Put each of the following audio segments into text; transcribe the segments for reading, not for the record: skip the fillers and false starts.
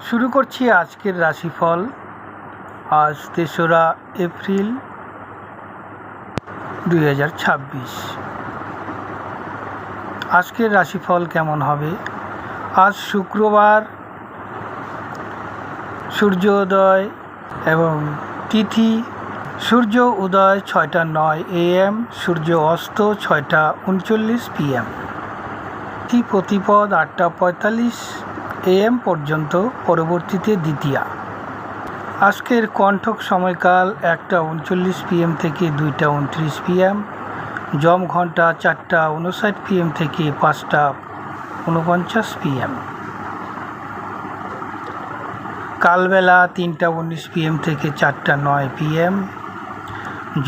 শুরু করছি আজকের রাশিফল। আজ ৩রা এপ্রিল ২০২৬। আজকের রাশিফল কেমন হবে? আজ শুক্রবার, সূর্যোদয় এবং তিথি: সূর্য উদয় ৬টা ৯ AM, সূর্য অস্ত ৬টা ৩৯ PM। তিথি প্রতিপদ ৮টা ৪৫ AM পর্যন্ত, পরবর্তীতে দ্বিতীয়া। আজকের কণ্ঠক সময়কাল ১টা ৩৯ PM থেকে ২টা ২৯ PM। যম ঘন্টা ৪টা ৫৯ PM থেকে ৫টা ৪৯ PM। কালবেলা ৩টা ১৯ PM থেকে ৪টা ৯ PM।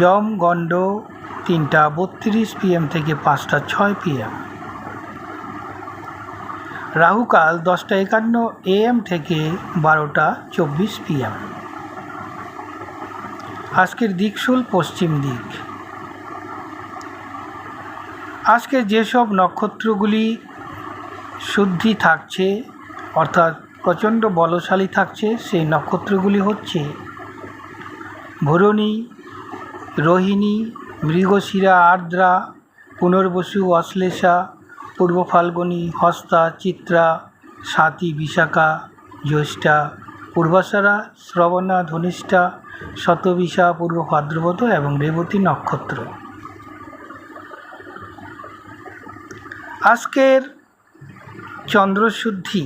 যম গণ্ড ৩টা ৩২ PM থেকে ৫টা ৬ PM। রাহুকাল ১০টা ৫১ AM থেকে ১২টা ২৪ PM। আজকের দিকশুল পশ্চিম দিক। আজকে যেসব নক্ষত্রগুলি শুদ্ধি থাকছে, অর্থাৎ প্রচণ্ড বলশালী থাকছে, সেই নক্ষত্রগুলি হচ্ছে ভরণী, রোহিণী, মৃগশিরা, আর্দ্রা, পুনর্বসু, অশ্লেষা, পূর্ব ফাল্গুনী, হস্তা, চিত্রা, স্বাতী, বিশাখা, জ্যৈষ্ঠা, পূর্বাষাঢ়া, শ্রবণা, ধনিষ্ঠা, শতবিশা, পূর্ব ভাদ্রপদ এবং রেবতী নক্ষত্র। আজকের চন্দ্রশুদ্ধি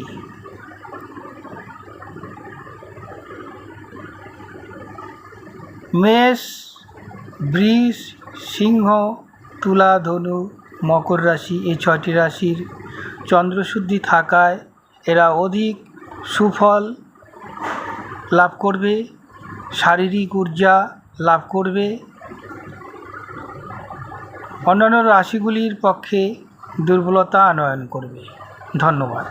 মেষ, বৃষ, সিংহ, তুলা, ধনু, মকর রাশি, এই ৬টি রাশির চন্দ্রশুদ্ধি থাকায় এরা অধিক সুফল লাভ করবে, শারীরিক ঊর্জা লাভ করবে। অন্যান্য রাশিগুলির পক্ষে দুর্বলতা আনয়ন করবে। ধন্যবাদ।